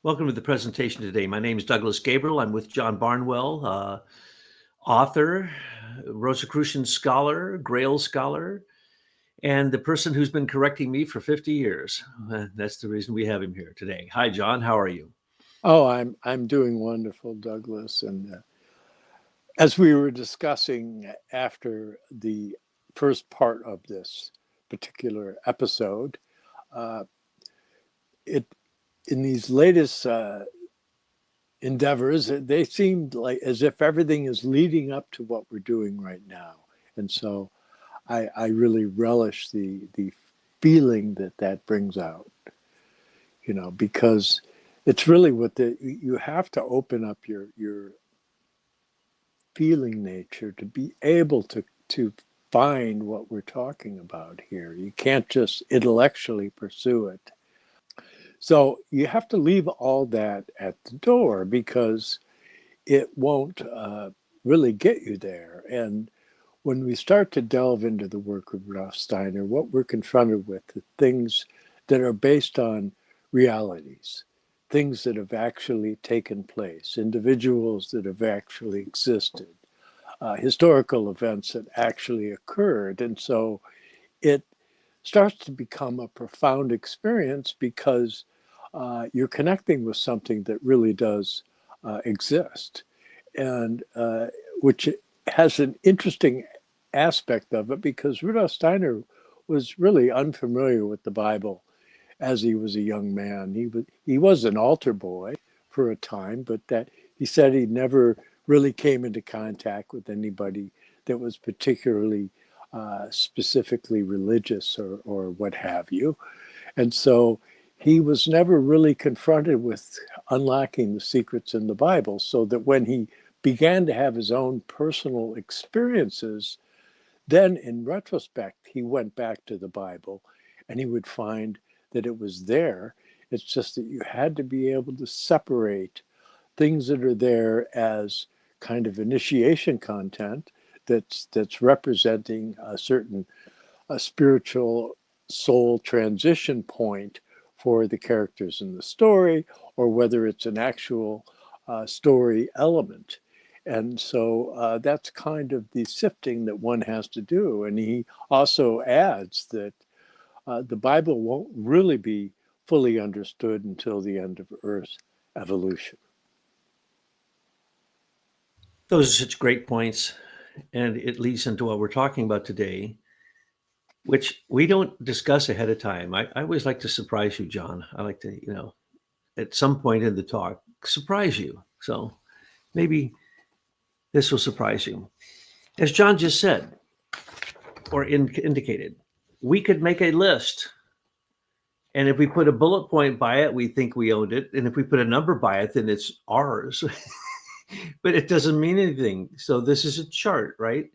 Welcome to the presentation today. My name is Douglas Gabriel. I'm with John Barnwell, author, Rosicrucian scholar, Grail scholar, and the person who's been correcting me for 50 years. That's the reason we have him here today. Hi, John. How are you? Oh, I'm doing wonderful, Douglas. And as we were discussing after the first part of this particular episode, uh, it in these latest endeavors, they seemed like as if everything is leading up to what we're doing right now. And so I really relish the feeling that brings out, because it's really you have to open up your feeling nature to be able to find what we're talking about here. You can't just intellectually pursue it. So you have to leave all that at the door because it won't really get you there. And when we start to delve into the work of Rudolf Steiner, what we're confronted with are things that are based on realities, things that have actually taken place, individuals that have actually existed, historical events that actually occurred. And so it starts to become a profound experience because you're connecting with something that really does exist, and which has an interesting aspect of it because Rudolf Steiner was really unfamiliar with the Bible as he was a young man. He was an altar boy for a time, but that he said he never really came into contact with anybody that was particularly specifically religious or what have you. And so he was never really confronted with unlocking the secrets in the Bible, so that when he began to have his own personal experiences, then in retrospect, he went back to the Bible and he would find that it was there. It's just that you had to be able to separate things that are there as kind of initiation content that's representing a certain spiritual soul transition point for the characters in the story, or whether it's an actual story element. And so that's kind of the sifting that one has to do. And he also adds that the Bible won't really be fully understood until the end of Earth's evolution. Those are such great points, and it leads into what we're talking about today, which we don't discuss ahead of time. I always like to surprise you, John. I like to, at some point in the talk, surprise you. So maybe this will surprise you. As John just said, or indicated, we could make a list. And if we put a bullet point by it, we think we owned it. And if we put a number by it, then it's ours. But it doesn't mean anything. So this is a chart, right?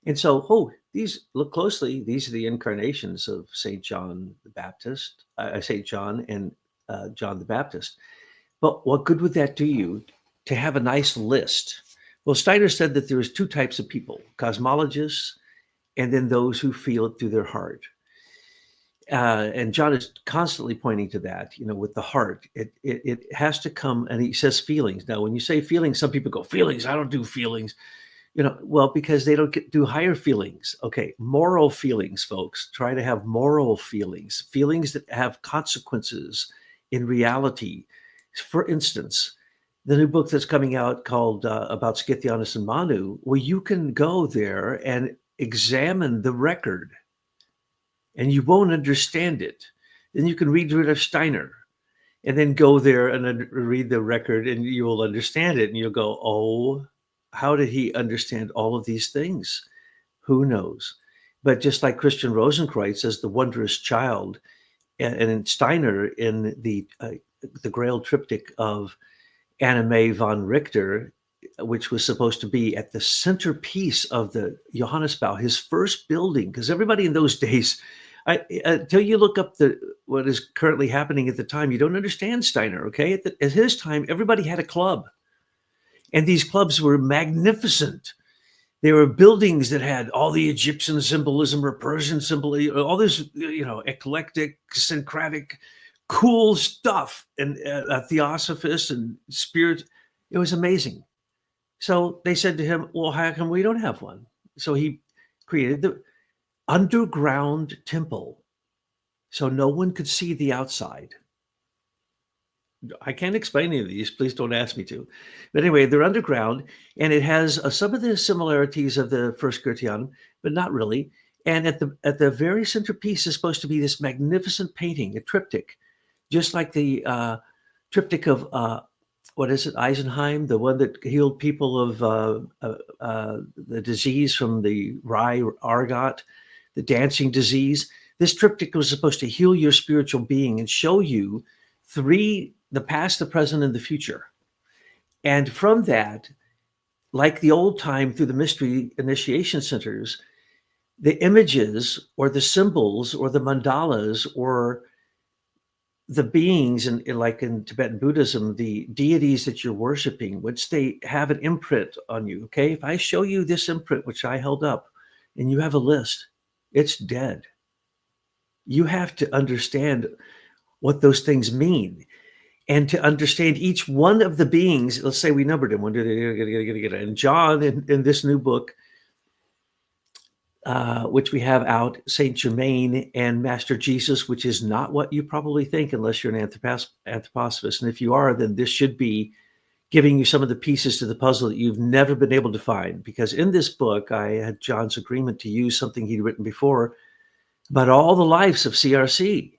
And so, these, look closely. These are the incarnations of St. John the Baptist, St. John and John the Baptist. But what good would that do you to have a nice list? Well, Steiner said that there was two types of people, cosmologists and then those who feel it through their heart. And John is constantly pointing to that, with the heart. It has to come, and he says feelings. Now, when you say feelings, some people go, feelings, I don't do feelings. Well, because they don't do higher feelings. Okay, moral feelings, folks. Try to have moral feelings, feelings that have consequences in reality. For instance, the new book that's coming out called about Scythianus and Manu, well, you can go there and examine the record, and you won't understand it. Then you can read Rudolf Steiner, and then go there and read the record, and you will understand it, and you'll go, oh, how did he understand all of these things? Who knows? But just like Christian Rosenkreuz as the wondrous child, and in Steiner in the grail triptych of Anime von Richter, which was supposed to be at the centerpiece of the Johannesbau, his first building, because everybody in those days, until you look up what is currently happening at the time, you don't understand Steiner, okay? At his time, everybody had a club. And these clubs were magnificent. There were buildings that had all the Egyptian symbolism or Persian symbolism, all this, eclectic, syncretic, cool stuff, and theosophists and spirits. It was amazing. So they said to him, well, how come we don't have one? So he created the underground temple so no one could see the outside. I can't explain any of these. Please don't ask me to. But anyway, they're underground, and it has some of the similarities of the first Gertianum, but not really. And at the very centerpiece is supposed to be this magnificent painting, a triptych, just like the triptych of what is it, Eisenheim, the one that healed people of the disease from the rye argot, the dancing disease. This triptych was supposed to heal your spiritual being and show you the past, the present, and the future. And from that, like the old time through the mystery initiation centers, the images or the symbols or the mandalas or the beings, like in Tibetan Buddhism, the deities that you're worshiping, which they have an imprint on you. Okay, if I show you this imprint, which I held up, and you have a list, it's dead. You have to understand what those things mean. And to understand each one of the beings, let's say we numbered them, and John in this new book, which we have out, Saint Germain and Master Jesus, which is not what you probably think unless you're an anthroposophist. And if you are, then this should be giving you some of the pieces to the puzzle that you've never been able to find. Because in this book, I had John's agreement to use something he'd written before about all the lives of CRC,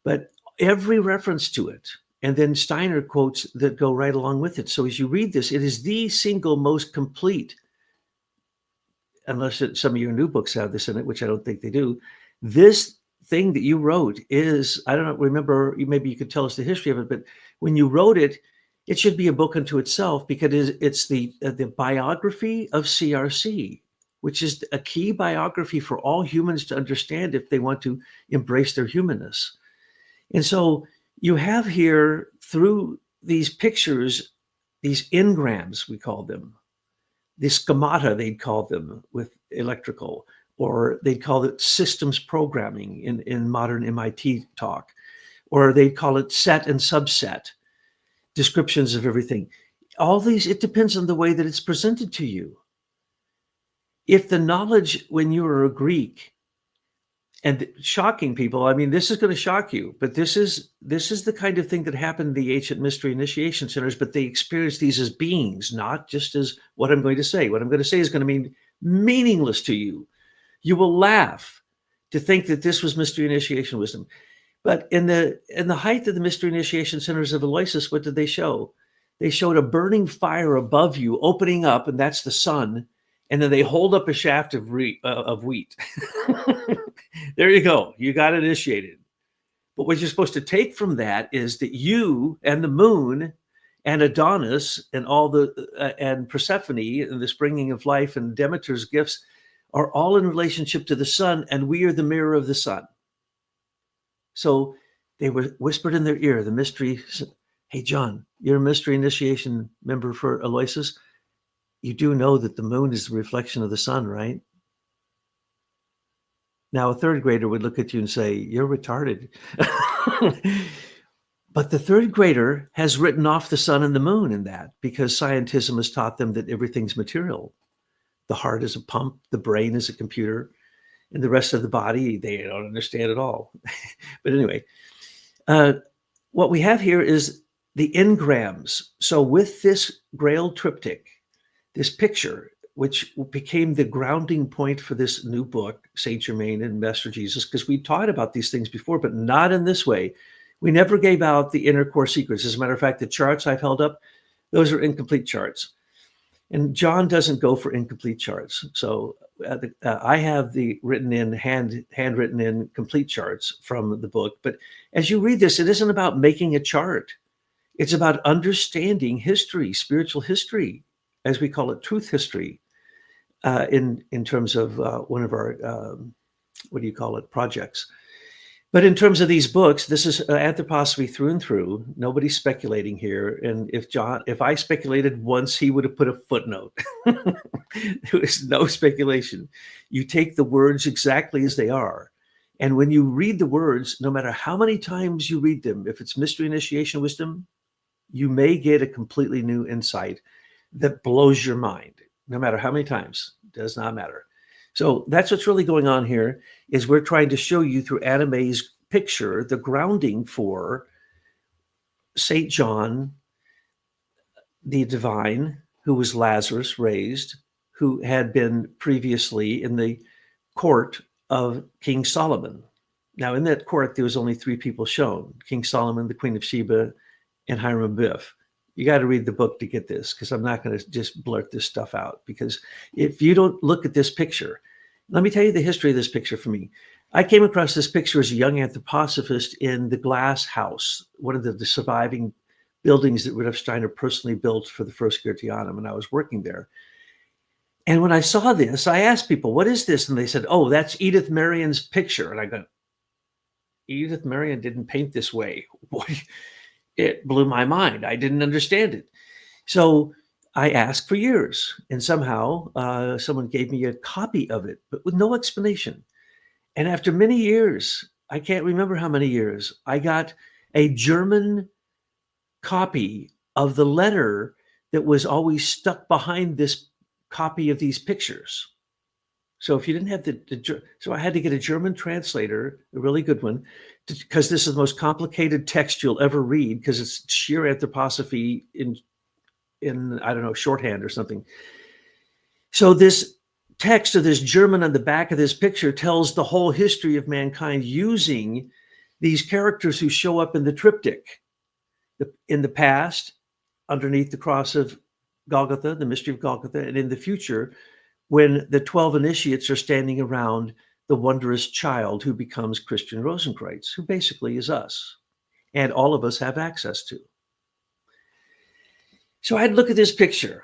but every reference to it. And then Steiner quotes that go right along with it. So as you read this, it is the single most complete, unless some of your new books have this in it, which I don't think they do. This thing that you wrote is, I don't remember, maybe you could tell us the history of it, but when you wrote it, it should be a book unto itself, because it's the biography of CRC, which is a key biography for all humans to understand if they want to embrace their humanness. And so you have here, through these pictures, these engrams, we call them, the schemata, they'd call them with electrical, or they'd call it systems programming in modern MIT talk, or they'd call it set and subset, descriptions of everything. All these, it depends on the way that it's presented to you. If the knowledge, when you were a Greek, and shocking people, I mean, this is going to shock you, but this is the kind of thing that happened in the ancient mystery initiation centers, but they experienced these as beings, not just as what I'm going to say. What I'm going to say is going to mean meaningless to you. You will laugh to think that this was mystery initiation wisdom. But in the height of the mystery initiation centers of Aloysius, what did they show? They showed a burning fire above you, opening up, and that's the sun. And then they hold up a shaft of wheat. There you go. You got initiated. But what you're supposed to take from that is that you and the moon and Adonis and all and Persephone and the springing of life and Demeter's gifts are all in relationship to the sun, and we are the mirror of the sun. So they were whispered in their ear, the mystery. Hey, John, you're a mystery initiation member for Aloysius. You do know that the moon is the reflection of the sun, right? Now, a third grader would look at you and say, you're retarded. But the third grader has written off the sun and the moon in that, because scientism has taught them that everything's material. The heart is a pump, the brain is a computer, and the rest of the body, they don't understand at all. But anyway, what we have here is the engrams. So with this grail triptych, this picture, which became the grounding point for this new book, Saint Germain and Master Jesus, because we taught about these things before, but not in this way. We never gave out the inner core secrets. As a matter of fact, the charts I've held up, those are incomplete charts. And John doesn't go for incomplete charts. So I have the handwritten in complete charts from the book. But as you read this, it isn't about making a chart. It's about understanding history, spiritual history, as we call it, truth history, in terms of one of our, projects. But in terms of these books, this is anthroposophy through and through. Nobody's speculating here. And if I speculated once, he would have put a footnote. There was no speculation. You take the words exactly as they are. And when you read the words, no matter how many times you read them, if it's mystery, initiation, wisdom, you may get a completely new insight that blows your mind, no matter how many times. Does not matter. So that's what's really going on here, is we're trying to show you through Anna Mae's picture the grounding for St. John, the divine, who was Lazarus raised, who had been previously in the court of King Solomon. Now, in that court, there was only three people shown: King Solomon, the Queen of Sheba, and Hiram Abiff. You got to read the book to get this, because I'm not going to just blurt this stuff out. Because if you don't look at this picture, let me tell you the history of this picture for me. I came across this picture as a young anthroposophist in the Glass House, one of the surviving buildings that Rudolf Steiner personally built for the first Goetheanum, and I was working there. And when I saw this, I asked people, what is this? And they said, oh, that's Edith Marion's picture. And I go, Edith Marion didn't paint this way. It blew my mind. I didn't understand it. So I asked for years, and somehow someone gave me a copy of it, but with no explanation. And after many years, I can't remember how many years, I got a German copy of the letter that was always stuck behind this copy of these pictures. So if you didn't have so I had to get a German translator, a really good one, because this is the most complicated text you'll ever read, because it's sheer anthroposophy in I don't know, shorthand or something. So this text of this German on the back of this picture tells the whole history of mankind using these characters who show up in the triptych. In the past, underneath the cross of Golgotha, the mystery of Golgotha, and in the future, when the 12 initiates are standing around the wondrous child who becomes Christian Rosenkreuz, who basically is us, and all of us have access to. So I'd look at this picture.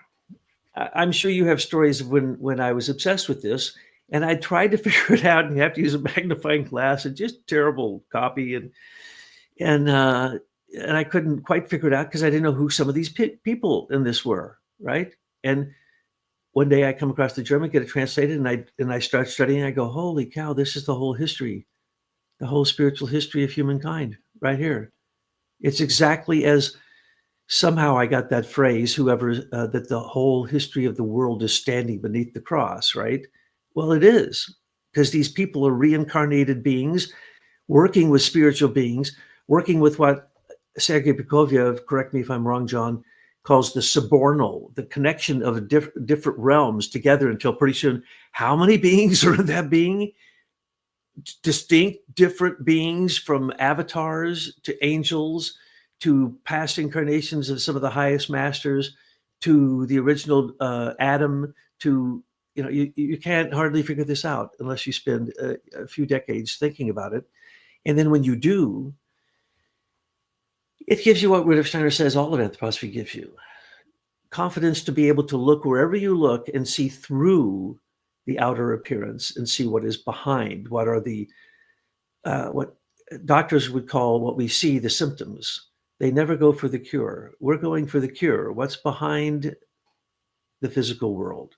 I'm sure you have stories of when I was obsessed with this, and I tried to figure it out, and you have to use a magnifying glass, and just terrible copy, and I couldn't quite figure it out because I didn't know who some of these people in this were, right? And one day I come across the German, get it translated, and I start studying. I go, holy cow, this is the whole history, the whole spiritual history of humankind right here. It's exactly as somehow I got that phrase, whoever, that the whole history of the world is standing beneath the cross, right? Well, it is, because these people are reincarnated beings working with spiritual beings, working with what Sergei Prokofiev, correct me if I'm wrong, John, calls the subornal, the connection of different realms together until pretty soon, how many beings are in that being? Distinct, different beings, from avatars to angels to past incarnations of some of the highest masters to the original Adam, to, you can't hardly figure this out unless you spend a few decades thinking about it. And then when you do, it gives you what Rudolf Steiner says all of anthroposophy gives you: confidence to be able to look wherever you look and see through the outer appearance and see what is behind, what are the, what doctors would call what we see the symptoms. They never go for the cure. We're going for the cure. What's behind the physical world?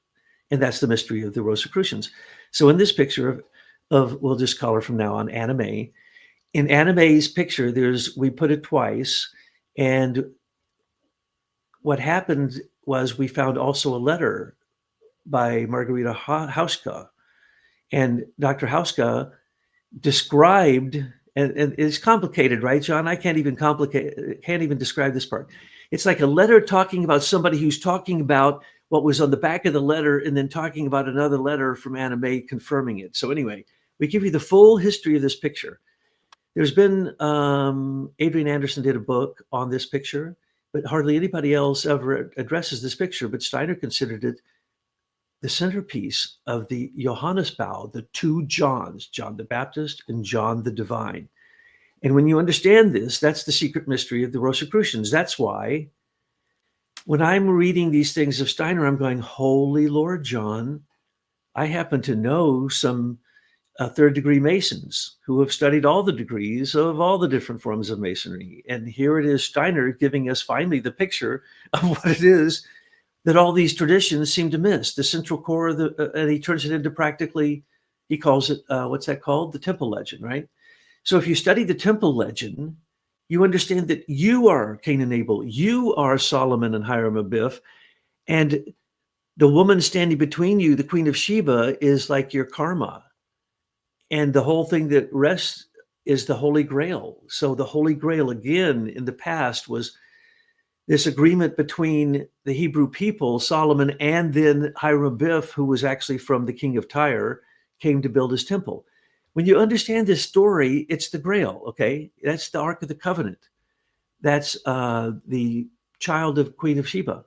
And that's the mystery of the Rosicrucians. So in this picture of we'll just call her from now on Anna Mae. In Anna Mae's picture, we put it twice. And what happened was we found also a letter by Margarita Hauska. And Dr. Hauska described, and it's complicated, right, John? I can't even describe this part. It's like a letter talking about somebody who's talking about what was on the back of the letter and then talking about another letter from Anna Mae confirming it. So anyway, we give you the full history of this picture. There's been, Adrian Anderson did a book on this picture, but hardly anybody else ever addresses this picture. But Steiner considered it the centerpiece of the Johannesbau, the two Johns, John the Baptist and John the Divine. And when you understand this, that's the secret mystery of the Rosicrucians. That's why when I'm reading these things of Steiner, I'm going, holy Lord, John, I happen to know some third degree Masons who have studied all the degrees of all the different forms of Masonry. And here it is, Steiner giving us finally the picture of what it is that all these traditions seem to miss, the central core of and he turns it into practically, He calls it, what's that called? The temple legend, right? So if you study the temple legend, you understand that you are Cain and Abel, you are Solomon and Hiram Abiff, and the woman standing between you, the Queen of Sheba, is like your karma. And the whole thing that rests is the Holy Grail. So the Holy Grail, again, in the past was this agreement between the Hebrew people, Solomon, and then Hiram Abiff, who was actually from the king of Tyre, came to build his temple. When you understand this story, it's the Grail, okay? That's the Ark of the Covenant. That's the child of Queen of Sheba.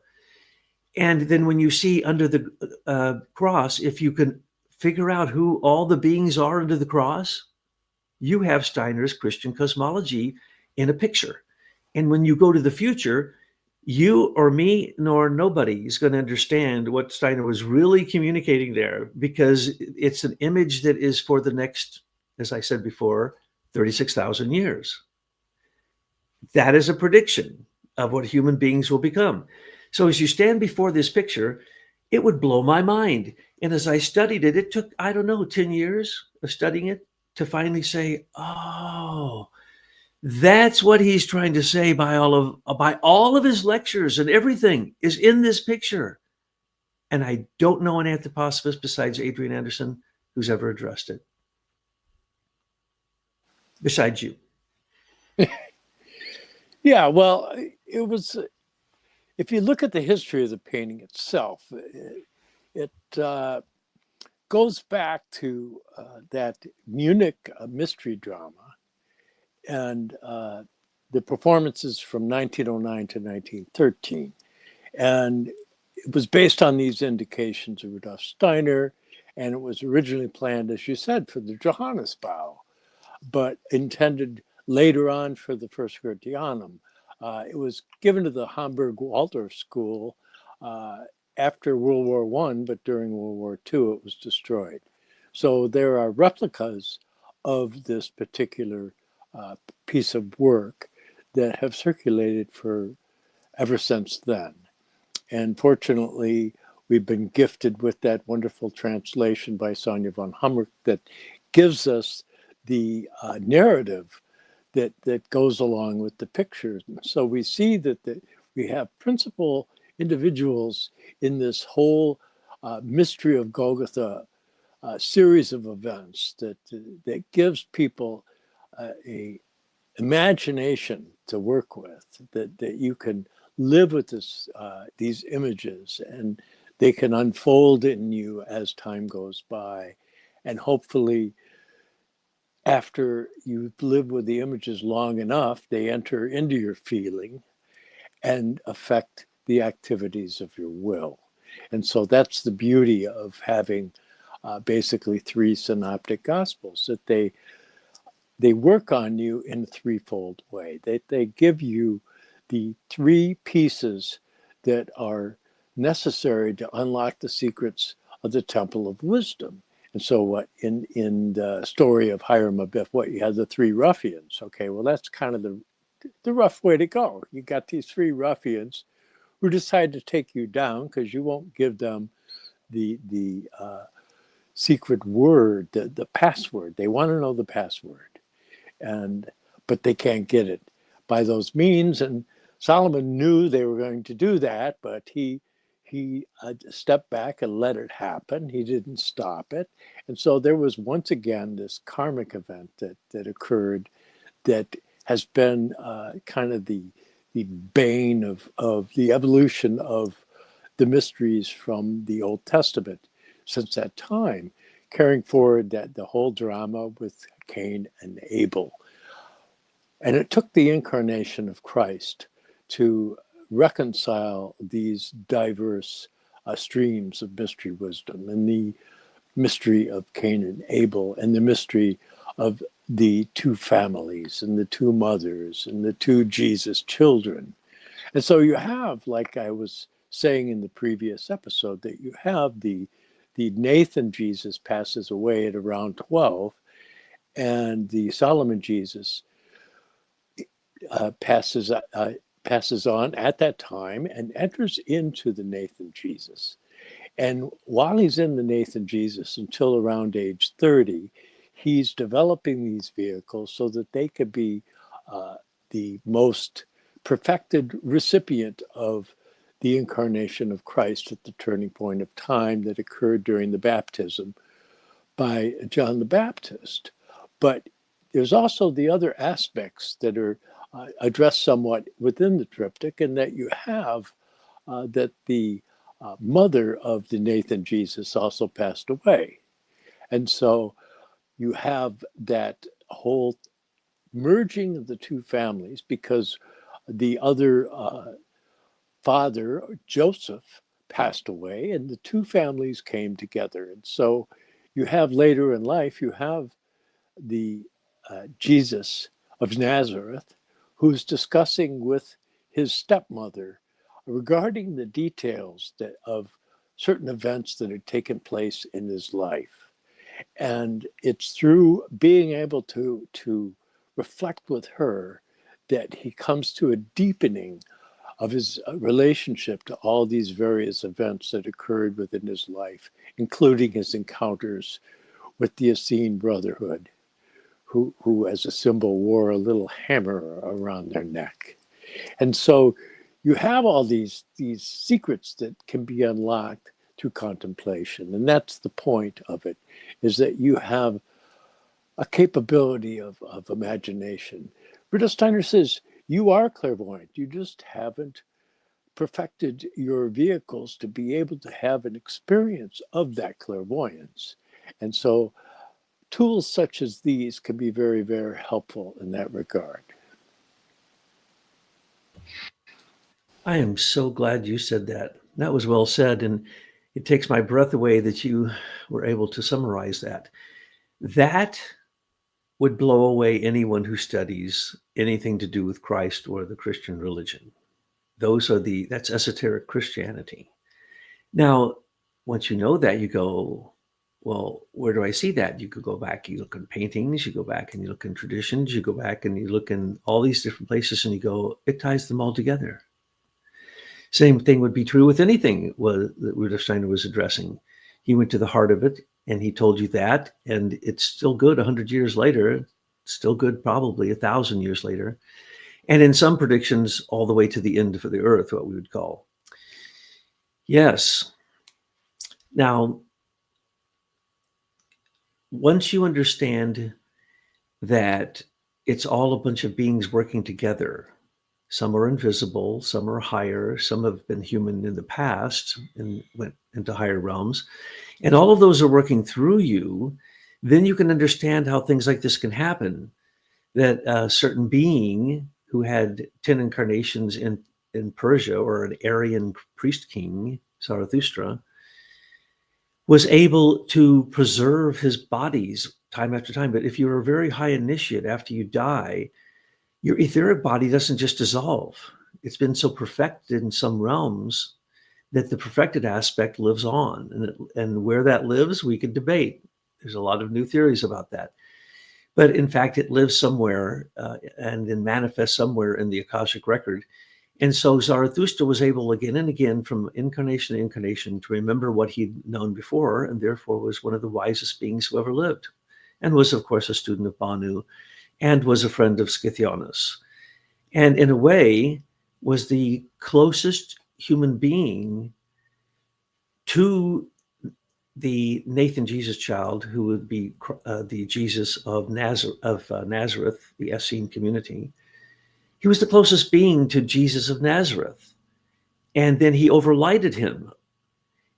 And then when you see under the cross, if you can figure out who all the beings are under the cross, you have Steiner's Christian cosmology in a picture. And when you go to the future, you or me nor nobody is going to understand what Steiner was really communicating there, because it's an image that is for the next, as I said before, 36,000 years. That is a prediction of what human beings will become. So as you stand before this picture, it would blow my mind. And as I studied it, it took, I don't know, 10 years of studying it to finally say, oh, that's what he's trying to say by all of his lectures, and everything is in this picture. And I don't know an anthroposophist besides Adrian Anderson who's ever addressed it. Besides you. Yeah, well, it was, if you look at the history of the painting itself, it goes back to that Munich mystery drama and the performances from 1909 to 1913. And it was based on these indications of Rudolf Steiner, and it was originally planned, as you said, for the Johannesbau, but intended later on for the first Goetheanum. It was given to the Hamburg Waldorf School after World War I, but during World War II, it was destroyed. So there are replicas of this particular piece of work that have circulated for ever since then. And fortunately, we've been gifted with that wonderful translation by Sonja von Humrick that gives us the narrative that goes along with the pictures. So we see that we have principal individuals in this whole mystery of Golgotha series of events that gives people a imagination to work with, that you can live with these images, and they can unfold in you as time goes by. And hopefully, after you've lived with the images long enough, they enter into your feeling and affect the activities of your will. And so that's the beauty of having basically three synoptic gospels, that they work on you in a threefold way. They give you the three pieces that are necessary to unlock the secrets of the Temple of Wisdom. And so what in the story of Hiram Abiff, what you have the three ruffians. Okay, well, that's kind of the rough way to go. You got these three ruffians who decide to take you down because you won't give them the secret word, the password. They want to know the password. But they can't get it by those means. And Solomon knew they were going to do that, but he stepped back and let it happen. He didn't stop it. And so there was once again this karmic event that occurred that has been kind of the bane of the evolution of the mysteries from the Old Testament since that time, carrying forward the whole drama with Cain and Abel. And it took the incarnation of Christ to reconcile these diverse streams of mystery wisdom, and the mystery of Cain and Abel, and the mystery of the two families and the two mothers and the two Jesus children. And so you have, like I was saying in the previous episode, that you have the Nathan Jesus passes away at around 12, and the Solomon Jesus passes on at that time and enters into the Nathan Jesus. And while he's in the Nathan Jesus until around age 30, he's developing these vehicles so that they could be the most perfected recipient of the incarnation of Christ at the turning point of time that occurred during the baptism by John the Baptist. But there's also the other aspects that are addressed somewhat within the triptych, and that you have that the mother of the Nathan Jesus also passed away. And so you have that whole merging of the two families, because the other father, Joseph, passed away, and the two families came together. And so you have later in life, you have the Jesus of Nazareth, who's discussing with his stepmother regarding the details of certain events that had taken place in his life. And it's through being able to reflect with her that he comes to a deepening of his relationship to all these various events that occurred within his life, including his encounters with the Essene Brotherhood, who as a symbol wore a little hammer around their neck. And so you have all these secrets that can be unlocked through contemplation. And that's the point of it, is that you have a capability of imagination. Rudolf Steiner says, you are clairvoyant. You just haven't perfected your vehicles to be able to have an experience of that clairvoyance. And so tools such as these can be very, very helpful in that regard. I am so glad you said that. That was well said. And it takes my breath away that you were able to summarize that. That would blow away anyone who studies anything to do with Christ or the Christian religion. That's esoteric Christianity. Now, once you know that, you go, well, where do I see that? You could go back, you look in paintings, you go back and you look in traditions, you go back and you look in all these different places and you go, it ties them all together. Same thing would be true with anything that Rudolf Steiner was addressing. He went to the heart of it and he told you that, and it's still good 100 years later, still good probably 1,000 years later. And in some predictions, all the way to the end of the earth, what we would call. Yes. Now, once you understand that it's all a bunch of beings working together, some are invisible, some are higher, some have been human in the past and went into higher realms, and all of those are working through you, then you can understand how things like this can happen. That a certain being who had 10 incarnations in Persia, or an Aryan priest king, Zarathustra, was able to preserve his bodies time after time. But if you're a very high initiate, after you die, your etheric body doesn't just dissolve. It's been so perfected in some realms that the perfected aspect lives on. And where that lives, we could debate. There's a lot of new theories about that. But in fact, it lives somewhere and then manifests somewhere in the Akashic record. And so Zarathustra was able again and again, from incarnation to incarnation, to remember what he'd known before, and therefore was one of the wisest beings who ever lived, and was, of course, a student of Banu, and was a friend of Scythianus. And in a way, was the closest human being to the Nathan Jesus child, who would be the Jesus of Nazareth, the Essene community. He was the closest being to Jesus of Nazareth. And then he overlighted him.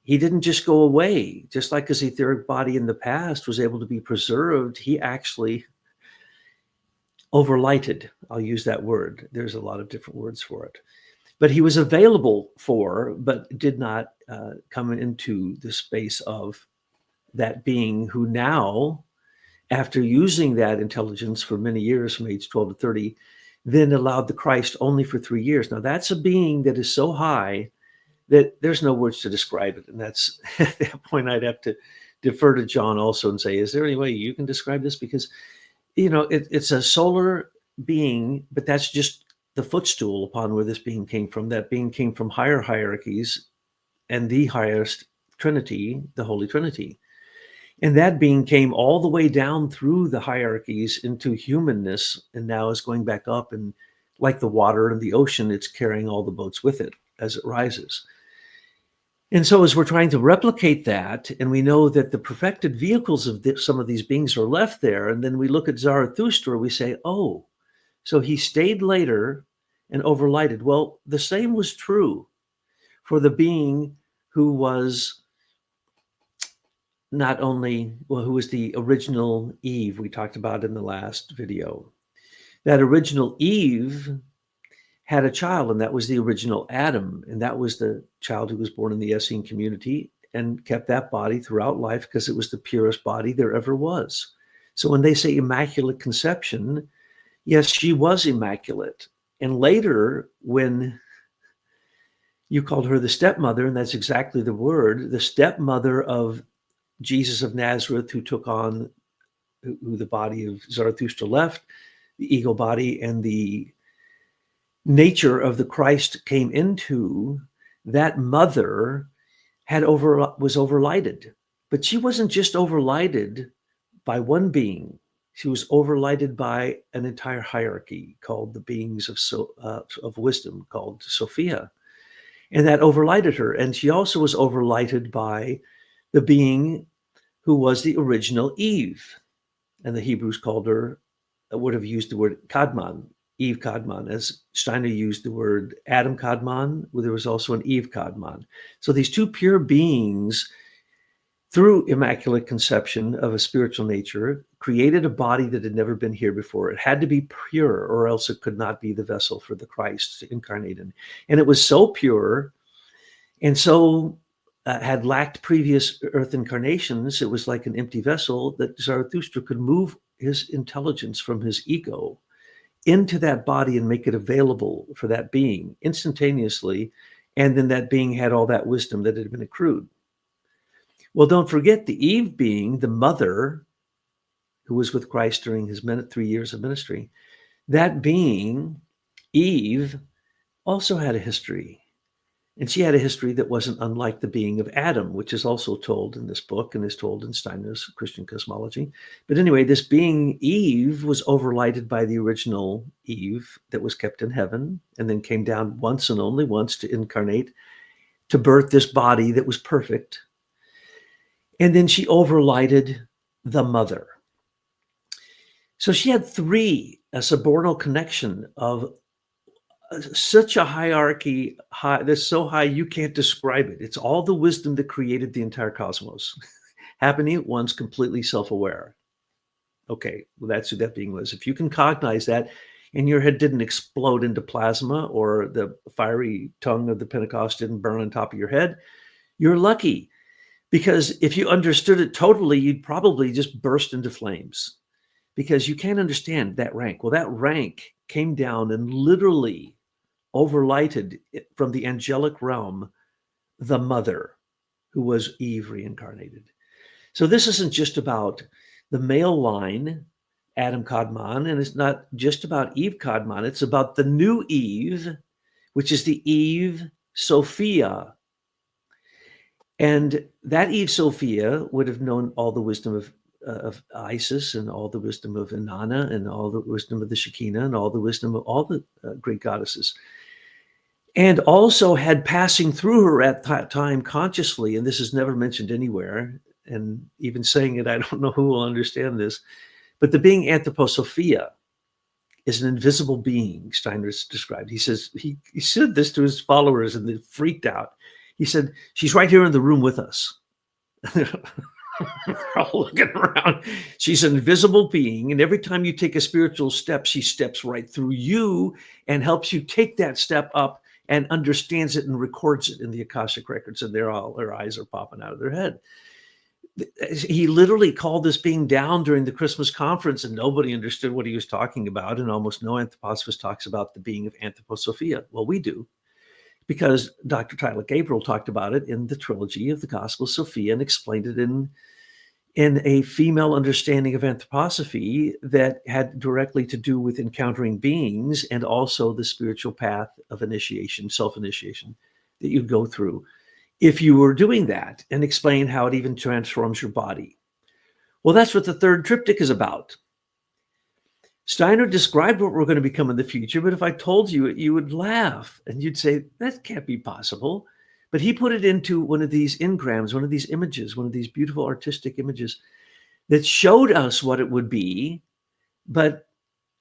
He didn't just go away. Just like his etheric body in the past was able to be preserved, he actually overlighted. I'll use that word. There's a lot of different words for it. But he was available for, but did not come into the space of that being who now, after using that intelligence for many years from age 12 to 30, then allowed the Christ only for 3 years. Now that's a being that is so high that there's no words to describe it. And that's at that point, I'd have to defer to John also and say, is there any way you can describe this? Because, it's a solar being, but that's just the footstool upon where this being came from. That being came from higher hierarchies, and the highest Trinity, the Holy Trinity. And that being came all the way down through the hierarchies into humanness, and now is going back up, and like the water and the ocean, it's carrying all the boats with it as it rises. And so as we're trying to replicate that, and we know that the perfected vehicles of some of these beings are left there, and then we look at Zarathustra, we say, oh, so he stayed later and overlighted. Well, the same was true for the being who was not only, well, who was the original Eve we talked about in the last video. That original Eve had a child, and that was the original Adam, and that was the child who was born in the Essene community and kept that body throughout life because it was the purest body there ever was. So when they say immaculate conception, yes, she was immaculate. And later, when you called her the stepmother, and that's exactly the word, the stepmother of Jesus of Nazareth, who took on, who the body of Zarathustra left, the ego body, and the nature of the Christ came into, that mother was overlighted. But she wasn't just overlighted by one being. She was overlighted by an entire hierarchy called the beings of wisdom, called Sophia. And that overlighted her. And she also was overlighted by the being who was the original Eve. And the Hebrews called her, would have used the word Kadmon, Eve Kadmon, as Steiner used the word Adam Kadmon. There was also an Eve Kadmon. So these two pure beings, through immaculate conception of a spiritual nature, created a body that had never been here before. It had to be pure, or else it could not be the vessel for the Christ to incarnate in. And it was so pure and so had lacked previous earth incarnations, it was like an empty vessel, that Zarathustra could move his intelligence from his ego into that body and make it available for that being instantaneously. And then that being had all that wisdom that had been accrued. Well, don't forget the Eve being, the mother who was with Christ during his 3 years of ministry. That being, Eve, also had a history. And she had a history that wasn't unlike the being of Adam, which is also told in this book and is told in Steiner's Christian cosmology. But anyway, this being Eve was overlighted by the original Eve that was kept in heaven and then came down once and only once to incarnate, to birth this body that was perfect. And then she overlighted the mother. So she had a subornal connection of such a hierarchy, that's so high you can't describe it. It's all the wisdom that created the entire cosmos happening at once, completely self-aware. Okay, well, that's who that being was. If you can cognize that and your head didn't explode into plasma, or the fiery tongue of the Pentecost didn't burn on top of your head, you're lucky. Because if you understood it totally, you'd probably just burst into flames, because you can't understand that rank. Well, that rank came down and literally overlighted from the angelic realm the mother, who was Eve reincarnated. So this isn't just about the male line, Adam Kadmon, and it's not just about Eve Kadmon. It's about the new Eve, which is the Eve Sophia. And that Eve Sophia would have known all the wisdom of Isis, and all the wisdom of Inanna, and all the wisdom of the Shekinah, and all the wisdom of all the great goddesses. And also had passing through her at that time consciously, and this is never mentioned anywhere, and even saying it, I don't know who will understand this, but the being Anthroposophia is an invisible being, Steiner's described. He says, he said this to his followers and they freaked out. He said, she's right here in the room with us. They're all looking around. She's an invisible being, and every time you take a spiritual step, she steps right through you and helps you take that step up, and understands it and records it in the Akashic records, and their eyes are popping out of their head. He literally called this being down during the Christmas conference, and nobody understood what he was talking about, and almost no anthroposophist talks about the being of Anthroposophia. Well, we do, because Dr. Tyler Gabriel talked about it in the trilogy of the Gospel of Sophia and explained it in a female understanding of anthroposophy that had directly to do with encountering beings, and also the spiritual path of initiation, self-initiation, that you'd go through if you were doing that, and explain how it even transforms your body. Well, that's what the third triptych is about. Steiner described what we're going to become in the future, but if I told you it, you would laugh and you'd say, that can't be possible. But he put it into one of these engrams, one of these images, one of these beautiful artistic images that showed us what it would be, but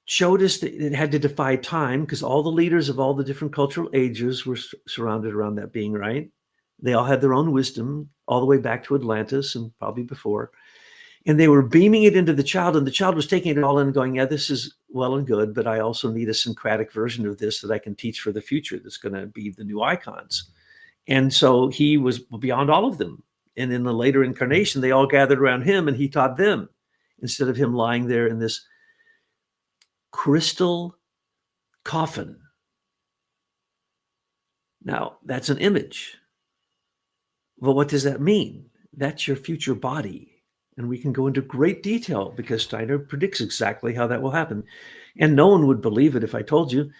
showed us that it had to defy time, because all the leaders of all the different cultural ages were surrounded around that being, right? They all had their own wisdom all the way back to Atlantis and probably before. And they were beaming it into the child, and the child was taking it all in and going, yeah, this is well and good, but I also need a syncretic version of this that I can teach for the future that's going to be the new icons. And so he was beyond all of them. And in the later incarnation, they all gathered around him and he taught them, instead of him lying there in this crystal coffin. Now, that's an image. Well, what does that mean? That's your future body. And we can go into great detail because Steiner predicts exactly how that will happen. And no one would believe it if I told you,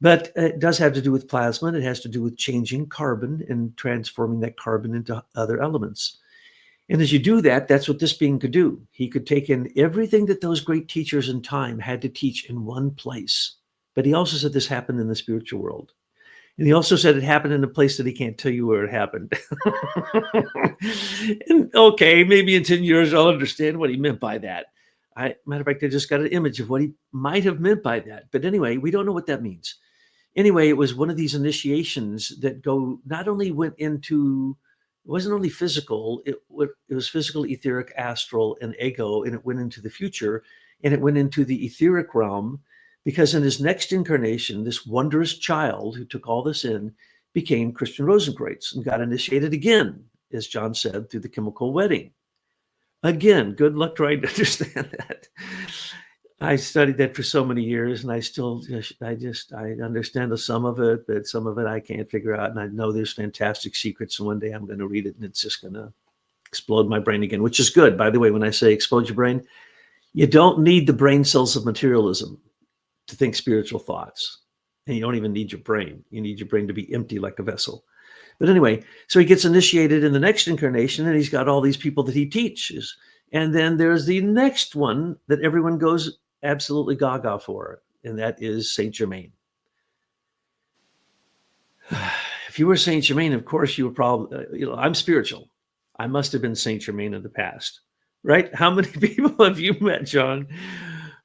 but it does have to do with plasma. And it has to do with changing carbon and transforming that carbon into other elements. And as you do that, that's what this being could do. He could take in everything that those great teachers in time had to teach in one place. But he also said this happened in the spiritual world. And he also said it happened in a place that he can't tell you where it happened. And okay, maybe in 10 years I'll understand what he meant by that. Matter of fact, I just got an image of what he might have meant by that. But anyway, we don't know what that means. Anyway, it was one of these initiations that not only went into, it wasn't only physical, it was physical, etheric, astral, and ego, and it went into the future, and it went into the etheric realm. Because in his next incarnation, this wondrous child who took all this in became Christian Rosenkreutz and got initiated again, as John said, through the chemical wedding. Again, good luck trying to understand that. I studied that for so many years, and I understand some of it, but some of it I can't figure out. And I know there's fantastic secrets, and one day I'm going to read it, and it's just going to explode my brain again, which is good. By the way, when I say explode your brain, you don't need the brain cells of materialism to think spiritual thoughts. And you don't even need your brain. You need your brain to be empty like a vessel. But anyway, so he gets initiated in the next incarnation, and he's got all these people that he teaches. And then there's the next one that everyone goes absolutely gaga for, and that is Saint Germain. If you were Saint Germain, of course you were probably, I'm spiritual. I must have been Saint Germain in the past, right? How many people have you met, John,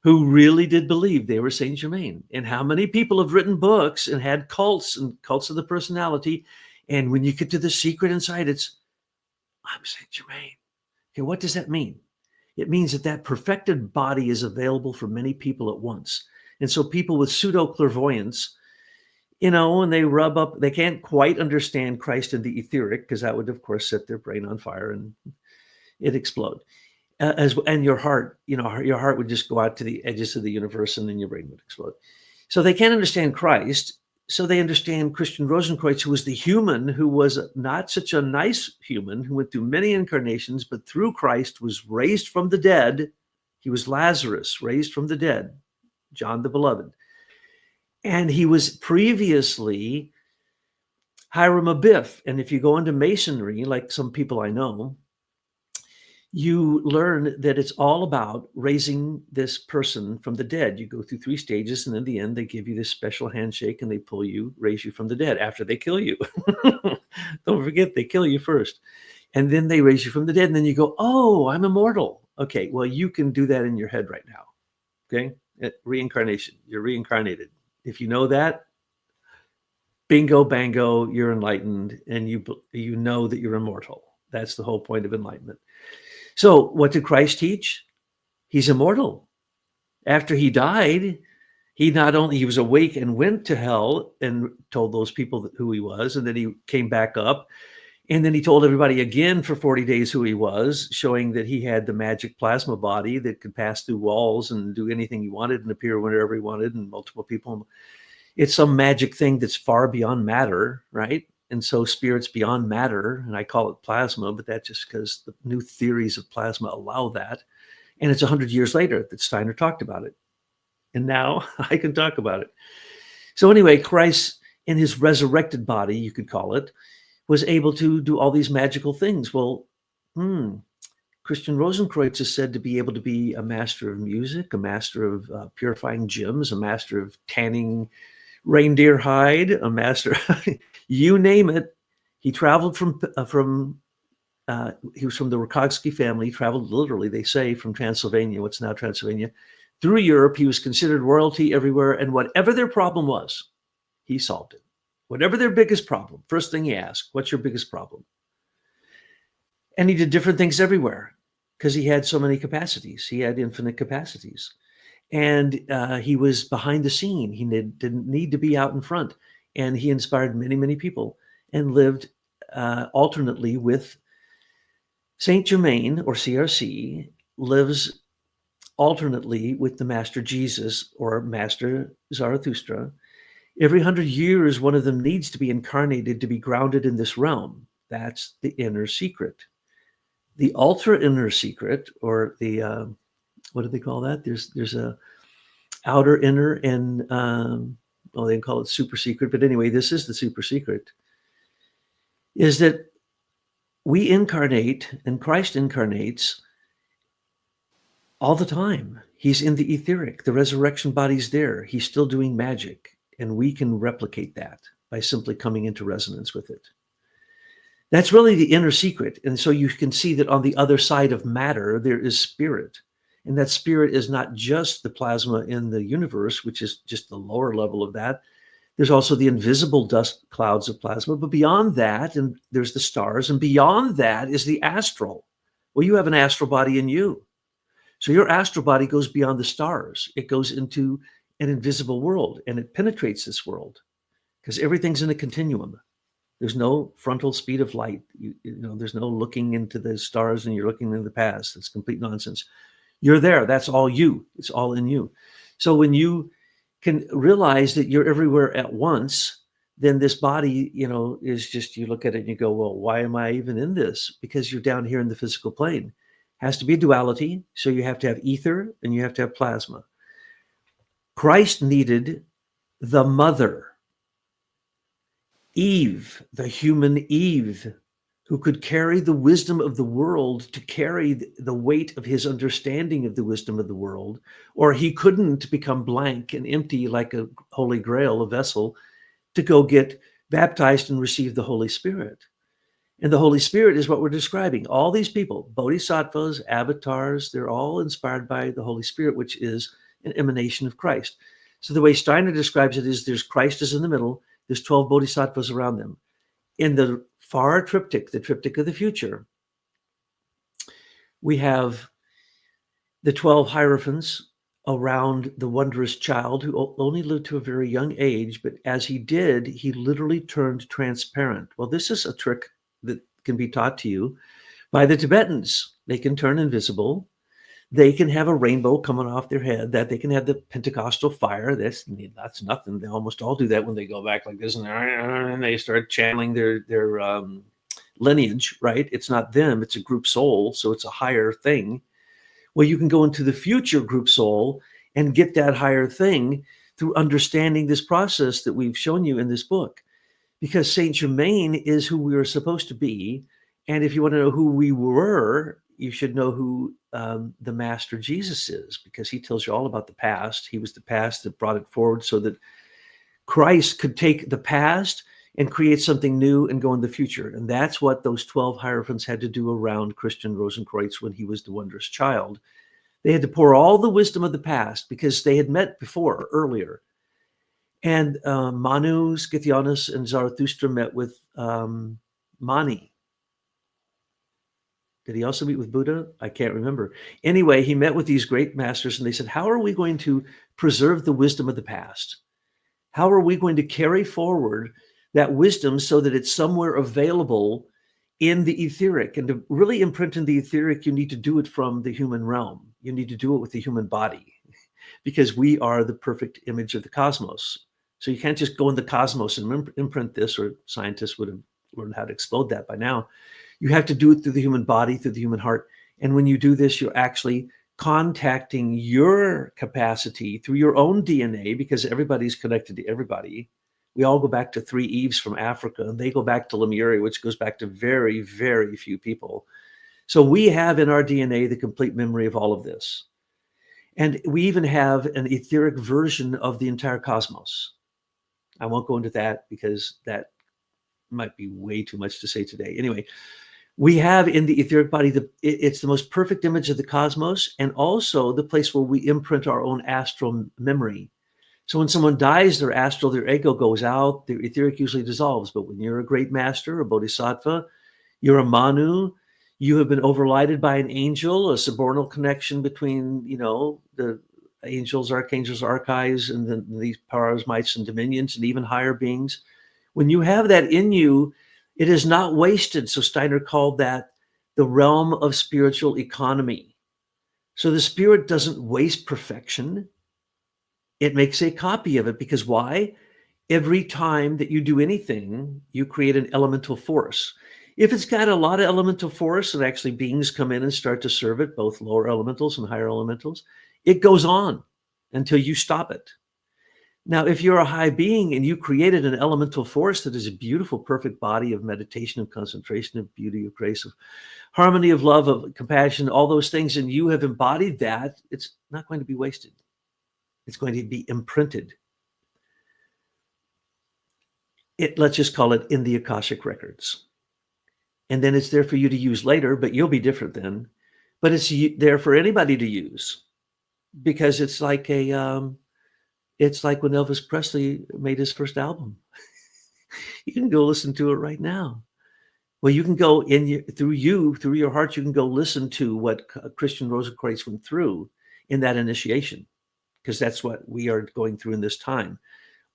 who really did believe they were Saint Germain? And how many people have written books and had cults and cults of the personality? And when you get to the secret inside, it's, I'm Saint Germain. Okay, what does that mean? It means that perfected body is available for many people at once. And so people with pseudo clairvoyance, and they rub up, they can't quite understand Christ in the etheric, because that would, of course, set their brain on fire and it explode. And your heart, your heart would just go out to the edges of the universe, and then your brain would explode. So they can't understand Christ. So they understand Christian Rosenkreutz, who was the human, who was not such a nice human, who went through many incarnations, but through Christ was raised from the dead. He was Lazarus, raised from the dead, John the Beloved. And he was previously Hiram Abiff. And if you go into Masonry, like some people I know, you learn that it's all about raising this person from the dead. You go through 3 stages, and in the end, they give you this special handshake, and they raise you from the dead after they kill you. Don't forget, they kill you first. And then they raise you from the dead, and then you go, oh, I'm immortal. Okay, well, you can do that in your head right now. Okay? Reincarnation. You're reincarnated. If you know that, bingo, bango, you're enlightened, and you know that you're immortal. That's the whole point of enlightenment. So what did Christ teach? He's immortal. After he died, he was awake and went to hell and told those people who he was, and then he came back up, and then he told everybody again for 40 days who he was, showing that he had the magic plasma body that could pass through walls and do anything he wanted and appear whenever he wanted, and multiple people. It's some magic thing that's far beyond matter, right? And so spirit's beyond matter, and I call it plasma, but that's just because the new theories of plasma allow that. And it's 100 years later that Steiner talked about it. And now I can talk about it. So anyway, Christ in his resurrected body, you could call it, was able to do all these magical things. Well, Christian Rosenkreutz is said to be able to be a master of music, a master of purifying gems, a master of tanning reindeer hide, a master, you name it. He traveled he was from the Rakowski family, traveled literally, they say, from Transylvania, what's now Transylvania, through Europe. He was considered royalty everywhere, and whatever their problem was, he solved it. Whatever their biggest problem, first thing he asked, what's your biggest problem? And he did different things everywhere because he had so many capacities. He had infinite capacities. And he was behind the scene. He didn't need to be out in front. And he inspired many, many people and lived alternately with Saint Germain, or CRC, lives alternately with the Master Jesus or Master Zarathustra. Every 100 years, one of them needs to be incarnated to be grounded in this realm. That's the inner secret. The ultra inner secret, or the what do they call that? There's a outer, inner, and they call it super secret. But anyway, this is the super secret. Is that we incarnate, and Christ incarnates all the time. He's in the etheric. The resurrection body's there. He's still doing magic, and we can replicate that by simply coming into resonance with it. That's really the inner secret. And so you can see that on the other side of matter, there is spirit. And that spirit is not just the plasma in the universe, which is just the lower level of that. There's also the invisible dust clouds of plasma. But beyond that, and there's the stars, and beyond that is the astral. Well, you have an astral body in you. So your astral body goes beyond the stars. It goes into an invisible world, and it penetrates this world because everything's in a continuum. There's no frontal speed of light. You know, there's no looking into the stars and you're looking into the past. It's complete nonsense. You're there. That's all you. It's all in you. So when you can realize that you're everywhere at once, then this body, is just, you look at it and you go, well, why am I even in this? Because you're down here in the physical plane. Has to be a duality. So you have to have ether and you have to have plasma. Christ needed the mother, Eve, the human Eve, who could carry the wisdom of the world, to carry the weight of his understanding of the wisdom of the world, or he couldn't become blank and empty like a holy grail, a vessel, to go get baptized and receive the Holy Spirit. And the Holy Spirit is what we're describing. All these people, bodhisattvas, avatars, they're all inspired by the Holy Spirit, which is an emanation of Christ. So the way Steiner describes it is there's Christ is in the middle, there's 12 bodhisattvas around them. In the far triptych, the triptych of the future, we have the 12 hierophants around the wondrous child who only lived to a very young age, but as he did, he literally turned transparent. Well, this is a trick that can be taught to you by the Tibetans. They can turn invisible. They can have a rainbow coming off their head, that they can have the Pentecostal fire. That's nothing. They almost all do that when they go back like this, and they start channeling their lineage, right? It's not them, it's a group soul, so it's a higher thing. Well, you can go into the future group soul and get that higher thing through understanding this process that we've shown you in this book. Because Saint Germain is who we were supposed to be. And if you want to know who we were, you should know who the Master Jesus is, because he tells you all about the past. He was the past that brought it forward so that Christ could take the past and create something new and go in the future. And that's what those 12 hierophants had to do around Christian Rosenkreutz when he was the wondrous child. They had to pour all the wisdom of the past because they had met before, earlier. And Manu, Scythianus, and Zarathustra met with Mani. Did he also meet with Buddha? I can't remember. Anyway, he met with these great masters and they said, how are we going to preserve the wisdom of the past? How are we going to carry forward that wisdom so that it's somewhere available in the etheric? And to really imprint in the etheric, you need to do it from the human realm. You need to do it with the human body because we are the perfect image of the cosmos. So you can't just go in the cosmos and imprint this, or scientists would have learned how to explode that by now. You have to do it through the human body, through the human heart. And when you do this, you're actually contacting your capacity through your own DNA, because everybody's connected to everybody. We all go back to three Eves from Africa, and they go back to Lemuria, which goes back to very, very few people. So we have in our DNA the complete memory of all of this. And we even have an etheric version of the entire cosmos. I won't go into that because that might be way too much to say today. Anyway, we have in the etheric body, it's the most perfect image of the cosmos, and also the place where we imprint our own astral memory. So when someone dies, their astral, their ego goes out, their etheric usually dissolves. But when you're a great master, a bodhisattva, you're a Manu, you have been overlighted by an angel, a subornal connection between, the angels, archangels, archives, and then these powers, mights, and dominions, and even higher beings. When you have that in you, it is not wasted. So Steiner called that the realm of spiritual economy. So the spirit doesn't waste perfection. It makes a copy of it, because why? Every time that you do anything, you create an elemental force. If it's got a lot of elemental force and actually beings come in and start to serve it, both lower elementals and higher elementals, it goes on until you stop it. Now, if you're a high being and you created an elemental force that is a beautiful, perfect body of meditation, of concentration, of beauty, of grace, of harmony, of love, of compassion, all those things, and you have embodied that, it's not going to be wasted. It's going to be imprinted. Let's just call it in the Akashic records. And then it's there for you to use later, but you'll be different then. But it's there for anybody to use, because it's like it's like when Elvis Presley made his first album. You can go listen to it right now. Well, you can go through your heart, you can go listen to what Christian Rosenkreutz went through in that initiation, because that's what we are going through in this time.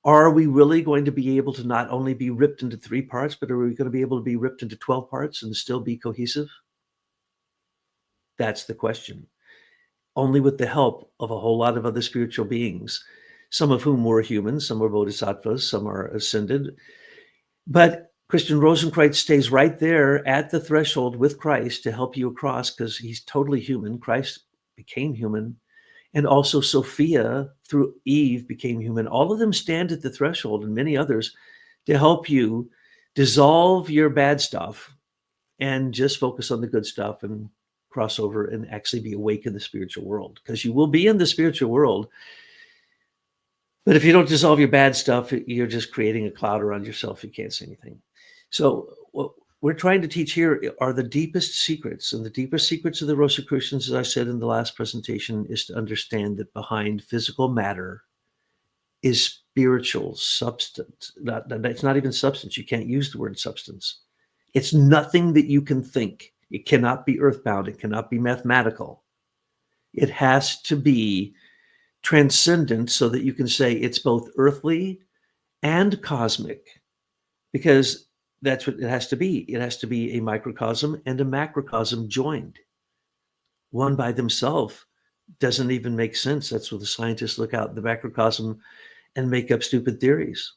Are we really going to be able to not only be ripped into 3 parts, but are we going to be able to be ripped into 12 parts and still be cohesive? That's the question. Only with the help of a whole lot of other spiritual beings, some of whom were humans, some are bodhisattvas, some are ascended. But Christian Rosenkreutz stays right there at the threshold with Christ to help you across, because he's totally human. Christ became human. And also Sophia, through Eve, became human. All of them stand at the threshold, and many others, to help you dissolve your bad stuff and just focus on the good stuff and cross over and actually be awake in the spiritual world. Because you will be in the spiritual world, but if you don't dissolve your bad stuff, you're just creating a cloud around yourself. You can't see anything. So what we're trying to teach here are the deepest secrets. And the deepest secrets of the Rosicrucians, as I said in the last presentation, is to understand that behind physical matter is spiritual substance. It's not even substance. You can't use the word substance. It's nothing that you can think. It cannot be earthbound. It cannot be mathematical. It has to be transcendent, so that you can say it's both earthly and cosmic, because that's what it has to be. It has to be a microcosm and a macrocosm joined. One by themselves doesn't even make sense. That's where the scientists look out the macrocosm and make up stupid theories.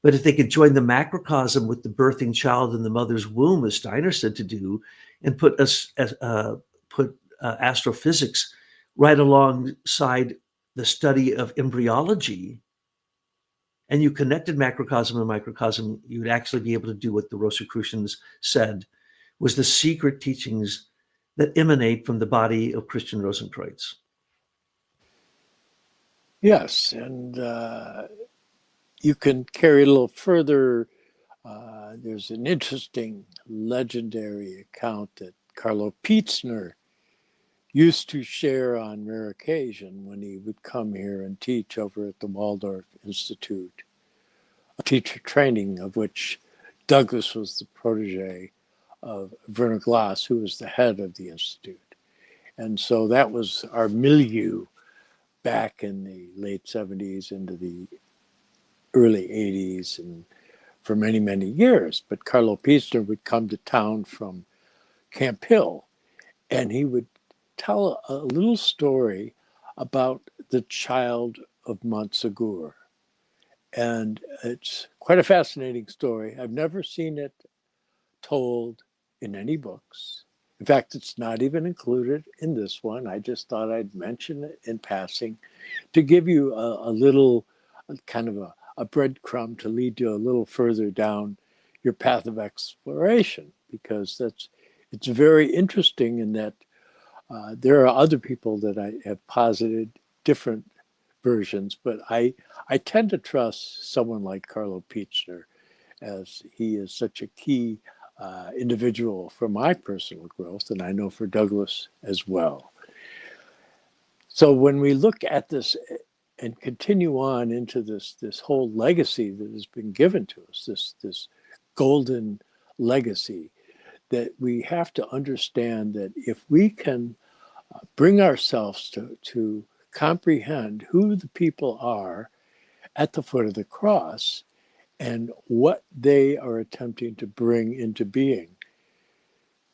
But if they could join the macrocosm with the birthing child in the mother's womb, as Steiner said to do, and put astrophysics right alongside the study of embryology, and you connected macrocosm and microcosm, you would actually be able to do what the Rosicrucians said was the secret teachings that emanate from the body of Christian Rosenkreutz. Yes, and you can carry it a little further. There's an interesting legendary account that Carlo Pietzner used to share on rare occasion when he would come here and teach over at the Waldorf Institute, a teacher training of which Douglas was the protege of Werner Glass, who was the head of the Institute. And so that was our milieu back in the late 70s into the early 80s and for many, many years. But Carlo Pietzner would come to town from Camp Hill, and he would tell a little story about the child of Montsegur. And it's quite a fascinating story. I've never seen it told in any books. In fact, it's not even included in this one. I just thought I'd mention it in passing to give you a little kind of a breadcrumb to lead you a little further down your path of exploration, because it's very interesting in that there are other people that I have posited different versions, but I tend to trust someone like Carlo Pietzner, as he is such a key individual for my personal growth, and I know for Douglas as well. So when we look at this and continue on into this whole legacy that has been given to us, this golden legacy, that we have to understand that if we can bring ourselves to comprehend who the people are at the foot of the cross and what they are attempting to bring into being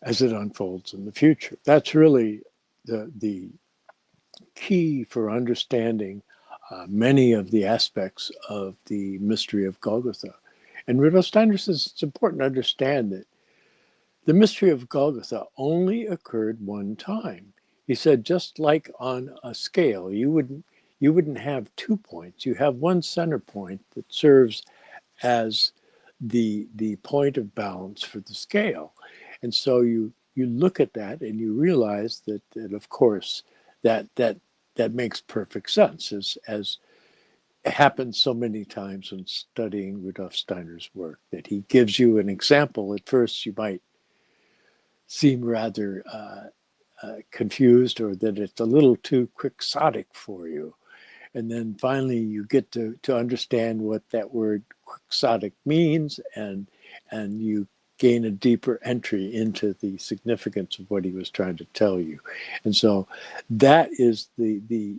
as it unfolds in the future. That's really the key for understanding many of the aspects of the mystery of Golgotha. And Rudolf Steiner says it's important to understand that the mystery of Golgotha only occurred one time. He said, just like on a scale, you wouldn't have 2 points. You have one center point that serves as the point of balance for the scale. And so you look at that and you realize that of course that makes perfect sense, as it happens so many times when studying Rudolf Steiner's work, that he gives you an example. At first you might seem rather confused, or that it's a little too quixotic for you. And then finally you get to understand what that word quixotic means, and you gain a deeper entry into the significance of what he was trying to tell you. And so that is the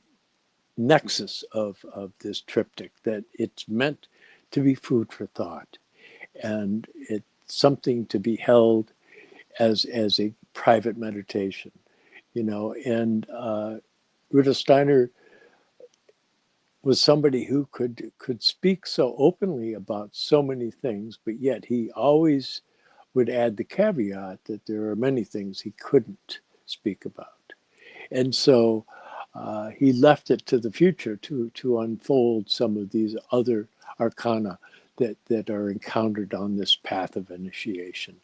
nexus of this triptych, that it's meant to be food for thought, and it's something to be held as a private meditation, and Rudolf Steiner was somebody who could speak so openly about so many things, but yet he always would add the caveat that there are many things he couldn't speak about. And so he left it to the future to unfold some of these other arcana that are encountered on this path of initiation.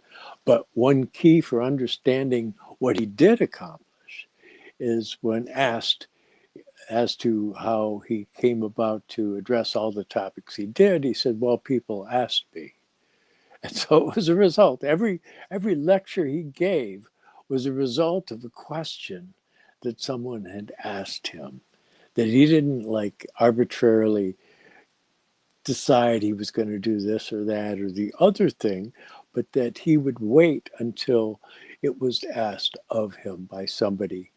But one key for understanding what he did accomplish is when asked as to how he came about to address all the topics he did, he said, well, people asked me. And so it was a result. Every lecture he gave was a result of a question that someone had asked him, that he didn't like arbitrarily decide he was going to do this or that or the other thing, but that he would wait until it was asked of him by somebody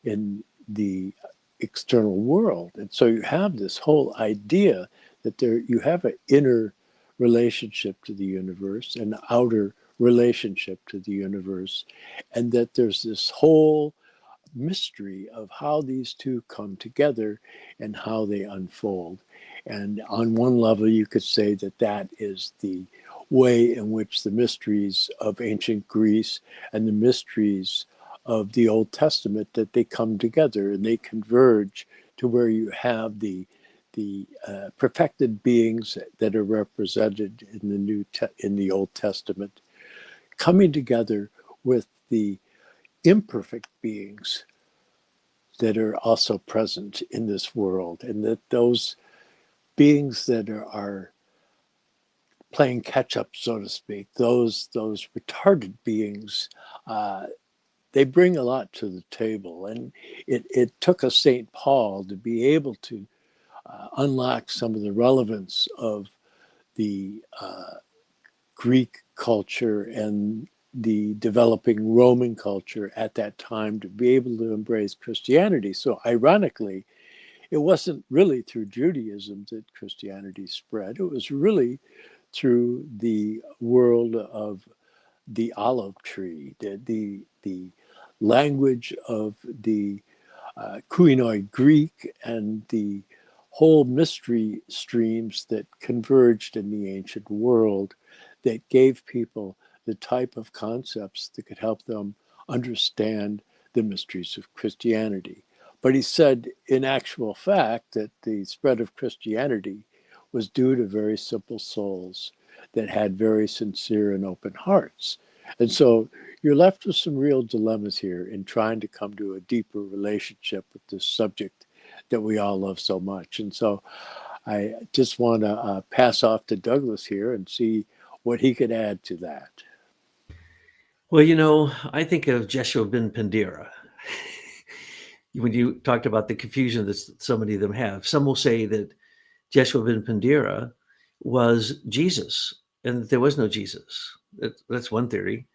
in the external world. And so you have this whole idea that you have an inner relationship to the universe, an outer relationship to the universe, and that there's this whole mystery of how these two come together and how they unfold. And on one level, you could say that is the way in which the mysteries of ancient Greece and the mysteries of the Old Testament, that they come together and they converge to where you have the perfected beings that are represented in the Old Testament coming together with the imperfect beings that are also present in this world, and that those beings that are playing catch up, so to speak, those retarded beings, they bring a lot to the table. And it took a St. Paul to be able to unlock some of the relevance of the Greek culture and the developing Roman culture at that time to be able to embrace Christianity. So ironically, it wasn't really through Judaism that Christianity spread. It was really through the world of the olive tree, the language of the Koinoid Greek, and the whole mystery streams that converged in the ancient world, that gave people the type of concepts that could help them understand the mysteries of Christianity. But he said, in actual fact, that the spread of Christianity was due to very simple souls that had very sincere and open hearts. And so you're left with some real dilemmas here in trying to come to a deeper relationship with this subject that we all love so much. And so I just want to pass off to Douglas here and see what he could add to that. Well, I think of Jeshua ben Pandira. When you talked about the confusion that so many of them have, some will say that Jeshua ben Pandira was Jesus and that there was no Jesus. That's one theory.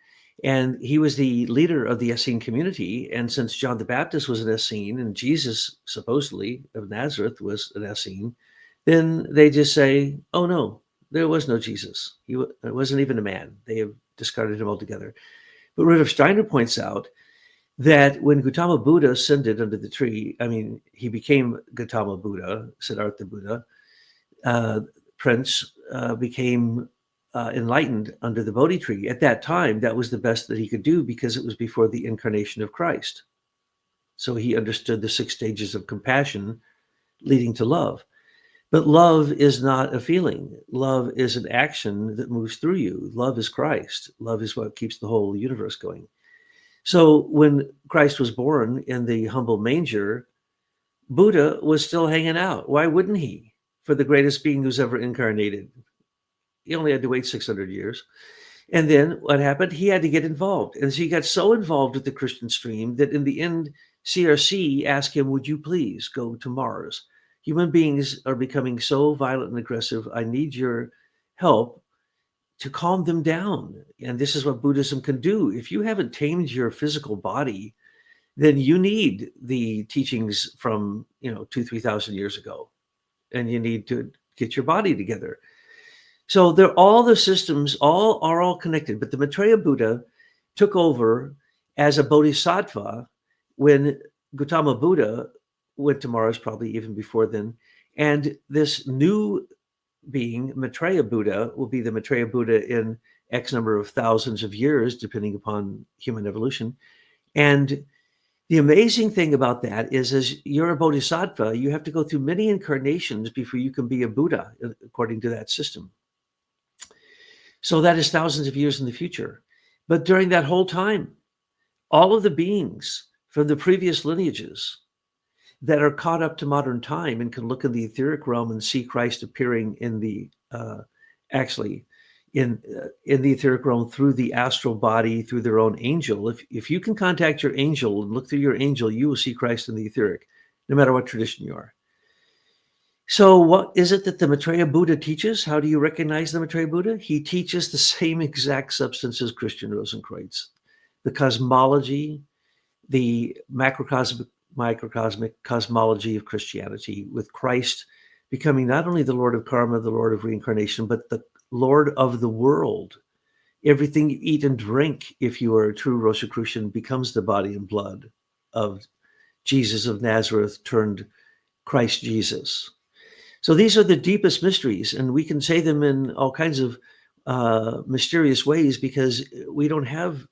And he was the leader of the Essene community. And since John the Baptist was an Essene and Jesus, supposedly, of Nazareth was an Essene, then they just say, oh, no, there was no Jesus. He wasn't even a man. They have discarded him altogether. But Rudolf Steiner points out that when Gautama Buddha ascended under the tree, he became Gautama Buddha, Siddhartha Buddha, Prince became enlightened under the Bodhi tree. At that time, that was the best that he could do because it was before the incarnation of Christ. So he understood the 6 stages of compassion leading to love. But love is not a feeling. Love is an action that moves through you. Love is Christ. Love is what keeps the whole universe going. So when Christ was born in the humble manger, Buddha was still hanging out. Why wouldn't he? For the greatest being who's ever incarnated. He only had to wait 600 years. And then what happened? He had to get involved. And so he got so involved with the Christian stream that in the end, CRC asked him, would you please go to Mars? Human beings are becoming so violent and aggressive. I need your help to calm them down. And this is what Buddhism can do. If you haven't tamed your physical body, then you need the teachings from 2,000-3,000 years ago, and you need to get your body together. So all the systems are all connected. But the Maitreya Buddha took over as a bodhisattva when Gautama Buddha went to Mars, probably even before then. And this new being, Maitreya Buddha, will be the Maitreya Buddha in X number of thousands of years, depending upon human evolution. And the amazing thing about that is, as you're a bodhisattva, you have to go through many incarnations before you can be a Buddha, according to that system. So that is thousands of years in the future. But during that whole time, all of the beings from the previous lineages that are caught up to modern time and can look in the etheric realm and see Christ appearing in the in the etheric realm through the astral body, through their own angel. If you can contact your angel and look through your angel, you will see Christ in the etheric, no matter what tradition you are. So what is it that the Maitreya Buddha teaches? How do you recognize the Maitreya Buddha? He teaches the same exact substance as Christian Rosenkreuz, the cosmology, the microcosmic cosmology of Christianity, with Christ becoming not only the Lord of karma, the Lord of reincarnation, but the Lord of the world. Everything you eat and drink, if you are a true Rosicrucian, becomes the body and blood of Jesus of Nazareth turned Christ Jesus. So these are the deepest mysteries, and we can say them in all kinds of mysterious ways because we don't have,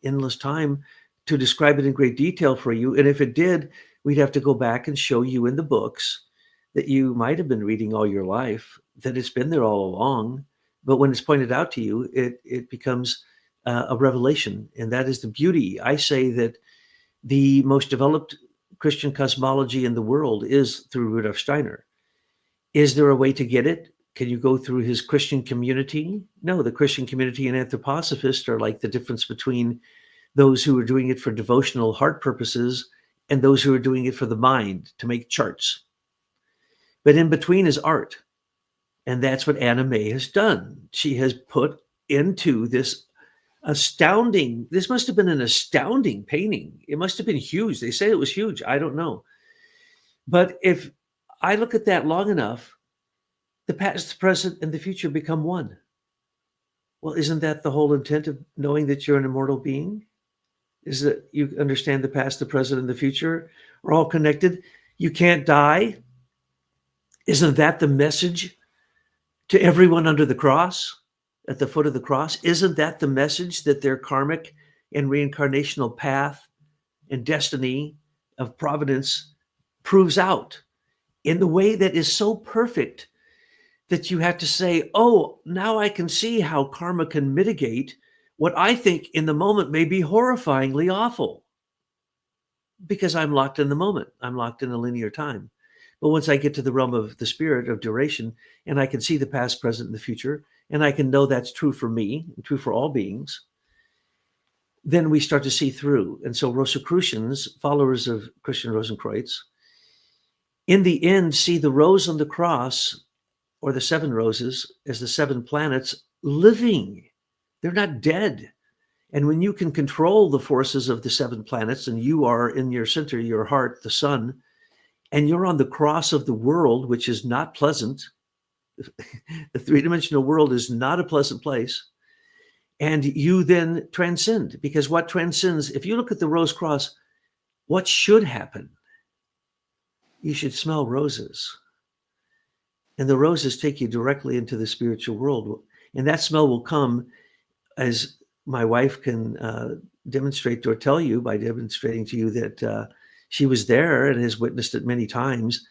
endless time to describe it in great detail for you. And if it did, we'd have to go back and show you in the books that you might have been reading all your life, that it's been there all along. But when it's pointed out to you, it becomes a revelation. And that is the beauty. I say that the most developed Christian cosmology in the world is through Rudolf Steiner. Is there a way to get it? Can you go through his Christian community? No, the Christian community and anthroposophists are like the difference between those who are doing it for devotional heart purposes and those who are doing it for the mind to make charts. But in between is art. And that's what Anna May has done. She has put into this astounding, this must have been an astounding painting. It must have been huge. They say it was huge. I don't know. But if I look at that long enough, the past, the present, and the future become one. Well, isn't that the whole intent of knowing that you're an immortal being? Is that you understand the past, the present, and the future are all connected. You can't die. Isn't that the message to everyone under the cross, at the foot of the cross? Isn't that the message that their karmic and reincarnational path and destiny of providence proves out in the way that is so perfect that you have to say, oh, now I can see how karma can mitigate what I think in the moment may be horrifyingly awful, because I'm locked in the moment. I'm locked in a linear time. But once I get to the realm of the spirit of duration, and I can see the past, present, and the future, and I can know that's true for me and true for all beings, then we start to see through. And so Rosicrucians, followers of Christian Rosenkreutz, in the end see the rose on the cross, or the seven roses, as the seven planets living. They're not dead. And when you can control the forces of the seven planets, and you are in your center, your heart, the sun, and you're on the cross of the world, which is not pleasant. The three-dimensional world is not a pleasant place. And you then transcend, because what transcends, if you look at the rose cross, what should happen? You should smell roses. And the roses take you directly into the spiritual world. And that smell will come, as my wife can demonstrate or tell you by demonstrating to you that she was there and has witnessed it many times,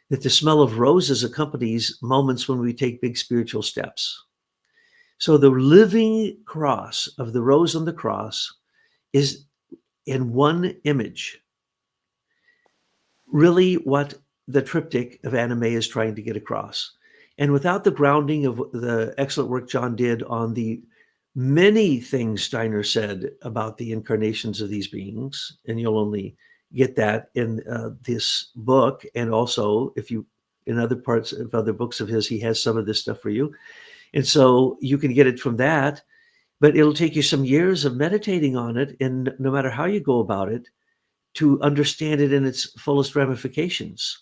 that the smell of roses accompanies moments when we take big spiritual steps. So the living cross of the rose on the cross is, in one image, really what the triptych of anime is trying to get across. And without the grounding of the excellent work John did on the many things Steiner said about the incarnations of these beings, and you'll only get that in this book, and also if you, in other parts of other books of his, he has some of this stuff for you. And so you can get it from that, but it'll take you some years of meditating on it, and no matter how you go about it, to understand it in its fullest ramifications.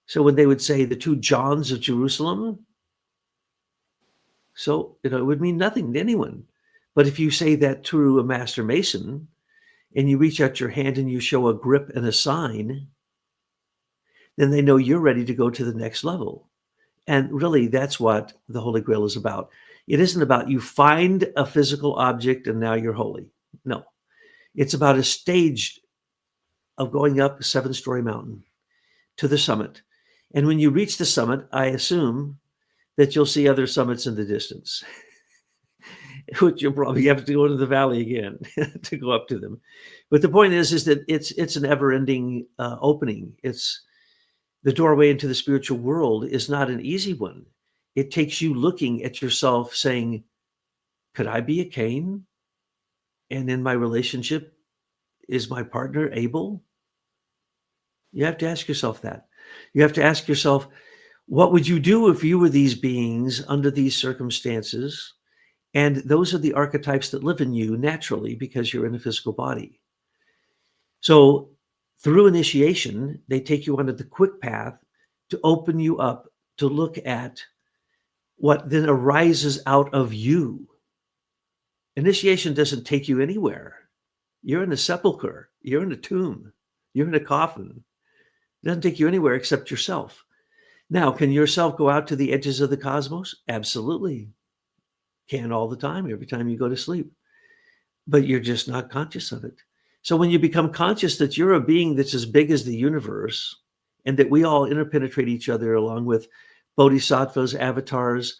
So when they would say the two Johns of Jerusalem, so it would mean nothing to anyone. But if you say that to a master mason, and you reach out your hand and you show a grip and a sign, then they know you're ready to go to the next level. And really, that's what the Holy Grail is about. It isn't about you find a physical object and now you're holy. No, it's about a stage of going up a 7-story mountain to the summit. And when you reach the summit, I assume that you'll see other summits in the distance, which you'll probably have to go to the valley again to go up to them. But the point is that it's an ever-ending opening. It's the doorway into the spiritual world is not an easy one. It takes you looking at yourself saying, could I be a Cain? And in my relationship, is my partner able? You have to ask yourself that. You have to ask yourself, what would you do if you were these beings under these circumstances? And those are the archetypes that live in you naturally because you're in a physical body. So through initiation, they take you onto the quick path to open you up to look at what then arises out of you. Initiation doesn't take you anywhere. You're in a sepulcher. You're in a tomb. You're in a coffin. It doesn't take you anywhere except yourself. Now, can yourself go out to the edges of the cosmos? Absolutely. Can all the time, every time you go to sleep. But you're just not conscious of it. So when you become conscious that you're a being that's as big as the universe, and that we all interpenetrate each other along with bodhisattvas, avatars,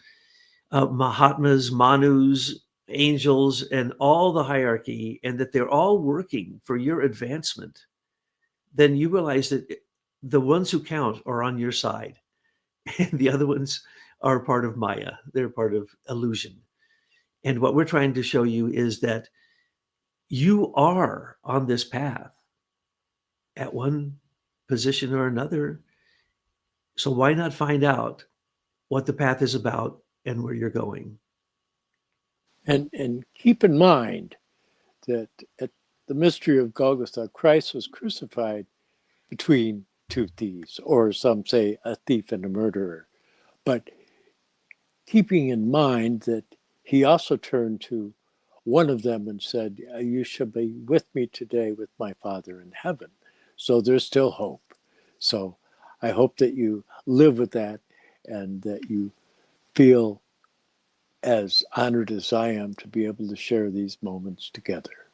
Mahatmas, Manus, angels, and all the hierarchy, and that they're all working for your advancement, then you realize that the ones who count are on your side, and the other ones are part of Maya. They're part of illusion. And what we're trying to show you is that you are on this path at one position or another. So why not find out what the path is about and where you're going? And keep in mind that at the mystery of Golgotha, Christ was crucified between two thieves, or some say a thief and a murderer. But keeping in mind that he also turned to one of them and said, you shall be with me today with my Father in heaven. So there's still hope. So I hope that you live with that and that you feel as honored as I am to be able to share these moments together.